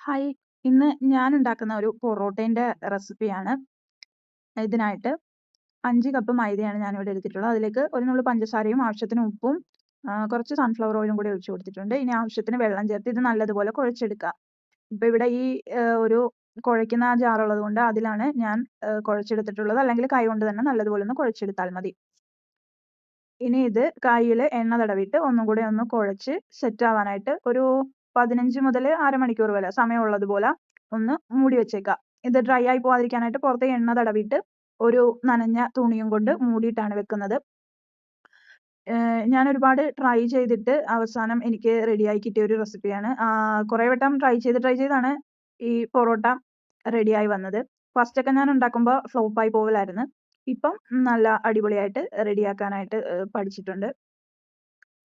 Hi! ഇന്ന് ഞാൻ ഉണ്ടാക്കുന്ന ഒരു പൊറോട്ടേൻ്റെ റെസിപ്പിയാണ്. ഇതിനായിട്ട് 5 കപ്പ് മൈദയാണ് ഞാനിവിടെ എടുത്തിട്ടുള്ളത്. അതിലേക്ക് ഒരു നുള്ള് പഞ്ചസാരയും ആവശ്യത്തിന് ഉപ്പും കുറച്ച് സൺഫ്ലവർ ഓയിലും കൂടി ഒഴിച്ച് കൊടുത്തിട്ടുണ്ട്. ഇനി ആവശ്യത്തിന് വെള്ളം ചേർത്ത് ഇത് നല്ലതുപോലെ കുഴച്ചെടുക്കുക. ഇപ്പോൾ ഇവിടെ ഈ ഒരു കുഴയ്ക്കുന്ന ജാറുള്ളത് കൊണ്ട് അതിലാണ് ഞാൻ കുഴച്ചെടുത്തിട്ടുള്ളത്. അല്ലെങ്കിൽ കൈകൊണ്ട് തന്നെ നല്ലതുപോലെ ഒന്ന് കുഴച്ചെടുത്താൽ മതി. ഇനി ഇത് കയ്യിൽ എണ്ണ തടവിയിട്ട് ഒന്നും കൂടി ഒന്ന് കുഴച്ച് സെറ്റ് ആവാനായിട്ട് ഒരു 15 മുതൽ അരമണിക്കൂർ വരെ സമയമുള്ളതുപോലെ ഒന്ന് മൂടി വെച്ചേക്കുക. ഇത് ഡ്രൈ ആയി പോകാതിരിക്കാനായിട്ട് പുറത്ത് എണ്ണ തടവിയിട്ട് ഒരു നനഞ്ഞ തുണിയും കൊണ്ട് മൂടിയിട്ടാണ് വെക്കുന്നത്. ഞാൻ ഒരുപാട് ട്രൈ ചെയ്തിട്ട് അവസാനം എനിക്ക് റെഡിയായി കിട്ടിയ ഒരു റെസിപ്പിയാണ്. കുറേ വട്ടം ട്രൈ ചെയ്താണ് ഈ പൊറോട്ട റെഡിയായി വന്നത്. ഫസ്റ്റൊക്കെ ഞാൻ ഉണ്ടാക്കുമ്പോൾ ഫ്ലോപ്പായി പോകലായിരുന്നു. ഇപ്പം നല്ല അടിപൊളിയായിട്ട് റെഡിയാക്കാനായിട്ട് പഠിച്ചിട്ടുണ്ട്.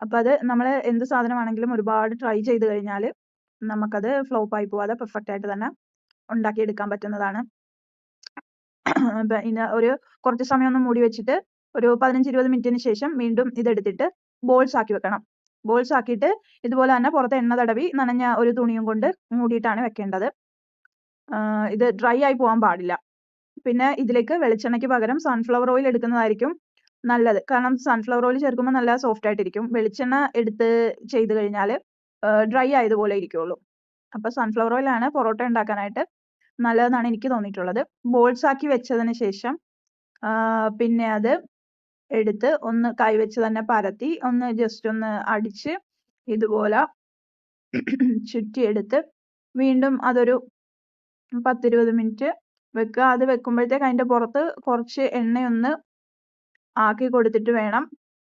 അപ്പോൾ അത് നമ്മൾ എന്ത് സാധനമാണെങ്കിലും ഒരുപാട് ട്രൈ ചെയ്ത് കഴിഞ്ഞാൽ നമുക്കത് ഫ്ലോപ്പായി പോവാതെ പെർഫെക്റ്റ് ആയിട്ട് തന്നെ ഉണ്ടാക്കിയെടുക്കാൻ പറ്റുന്നതാണ്. പിന്നെ ഒരു കുറച്ച് സമയം ഒന്ന് മൂടി വെച്ചിട്ട് ഒരു 15-20 മിനിറ്റിന് ശേഷം വീണ്ടും ഇതെടുത്തിട്ട് ബോൾസ് ആക്കി വെക്കണം. ബോൾസ് ആക്കിയിട്ട് ഇതുപോലെ തന്നെ പുറത്ത് എണ്ണ തടവി നനഞ്ഞ ഒരു തുണിയും കൊണ്ട് മൂടിയിട്ടാണ് വെക്കേണ്ടത്. ഇത് ഡ്രൈ ആയി പോകാൻ പാടില്ല. പിന്നെ ഇതിലേക്ക് വെളിച്ചെണ്ണയ്ക്ക് പകരം സൺഫ്ലവർ ഓയിൽ എടുക്കുന്നതായിരിക്കും നല്ലത്. കാരണം സൺഫ്ലവർ ഓയിൽ ചേർക്കുമ്പോൾ നല്ല സോഫ്റ്റ് ആയിട്ടിരിക്കും. വെളിച്ചെണ്ണ എടുത്ത് ചെയ്ത് കഴിഞ്ഞാൽ ഡ്രൈ ആയതുപോലെ ഇരിക്കുള്ളൂ. അപ്പോൾ സൺഫ്ലവർ ഓയിലാണ് പൊറോട്ട ഉണ്ടാക്കാനായിട്ട് നല്ലതെന്നാണ് എനിക്ക് തോന്നിയിട്ടുള്ളത്. ബോൾസ് ആക്കി വെച്ചതിന് ശേഷം പിന്നെ അത് എടുത്ത് ഒന്ന് കൈവച്ച് തന്നെ പരത്തി ഒന്ന് ജസ്റ്റ് ഒന്ന് അടിച്ച് ഇതുപോലെ ചുറ്റിയെടുത്ത് വീണ്ടും അതൊരു 10-20 മിനിറ്റ് വെക്കുക. അത് വെക്കുമ്പോഴത്തേക്ക് അതിൻ്റെ പുറത്ത് കുറച്ച് എണ്ണയൊന്ന് ആക്കി കൊടുത്തിട്ട് വേണം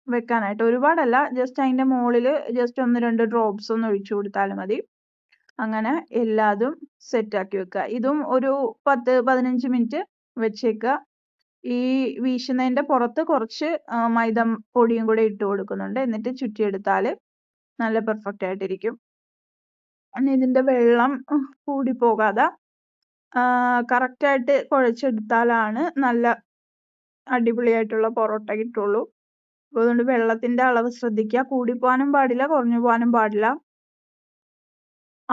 വെക്കാനായിട്ട്. ഒരുപാടല്ല, ജസ്റ്റ് അതിൻ്റെ മുകളിൽ ജസ്റ്റ് 1-2 ഡ്രോപ്സ് ഒന്ന് ഒഴിച്ചു കൊടുത്താലും മതി. അങ്ങനെ എല്ലാതും സെറ്റാക്കി വെക്കുക. ഇതും ഒരു 10-15 മിനിറ്റ് വെച്ചേക്കുക. ഈ വീശുന്നതിൻ്റെ പുറത്ത് കുറച്ച് മൈദ പൊടിയും കൂടെ ഇട്ട് കൊടുക്കുന്നുണ്ട്. എന്നിട്ട് ചുറ്റിയെടുത്താൽ നല്ല പെർഫെക്റ്റ് ആയിട്ടിരിക്കും. ഇനി ഇതിൻ്റെ വെള്ളം കൂടി പോകാതെ കറക്റ്റായിട്ട് കുഴച്ചെടുത്താലാണ് നല്ല അടിപൊളിയായിട്ടുള്ള പൊറോട്ട കിട്ടുള്ളൂ. അപ്പോൾ അതുകൊണ്ട് വെള്ളത്തിൻ്റെ അളവ് ശ്രദ്ധിക്കുക. കൂടിപ്പോകാനും പാടില്ല, കുറഞ്ഞു പോകാനും പാടില്ല.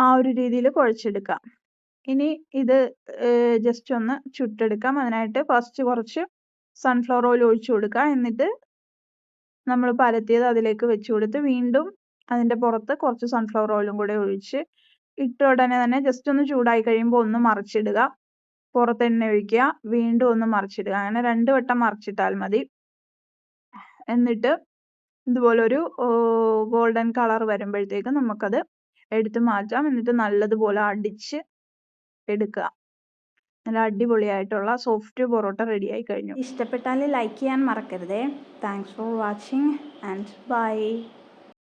ആ ഒരു രീതിയിൽ കുഴച്ചെടുക്കുക. ഇനി ഇത് ജസ്റ്റ് ഒന്ന് ചുട്ടെടുക്കാം. അതിനായിട്ട് ഫസ്റ്റ് കുറച്ച് സൺഫ്ലവർ ഓയിൽ ഒഴിച്ചു കൊടുക്കുക. എന്നിട്ട് നമ്മൾ പരത്തിയത് അതിലേക്ക് വെച്ച് കൊടുത്ത് വീണ്ടും അതിൻ്റെ പുറത്ത് കുറച്ച് സൺഫ്ലവർ ഓയിലും കൂടെ ഒഴിച്ച് ഇട്ട ഉടനെ തന്നെ ജസ്റ്റ് ഒന്ന് ചൂടായി കഴിയുമ്പോൾ ഒന്ന് മറിച്ചിടുക. പുറത്ത് എണ്ണ ഒഴിക്കുക, വീണ്ടും ഒന്ന് മറിച്ചിടുക. അങ്ങനെ 2 വട്ടം മറിച്ചിട്ടാൽ മതി. എന്നിട്ട് ഇതുപോലൊരു ഗോൾഡൻ കളർ വരുമ്പോഴത്തേക്ക് നമുക്കത് എടുത്ത് മാറ്റാം. എന്നിട്ട് നല്ലതുപോലെ അടിച്ച് എടുക്കുക. നല്ല അടിപൊളിയായിട്ടുള്ള സോഫ്റ്റ് പൊറോട്ട റെഡിയായി കഴിഞ്ഞു. ഇഷ്ടപ്പെട്ടാൽ ലൈക്ക് ചെയ്യാൻ മറക്കരുതേ. Thanks for watching and by.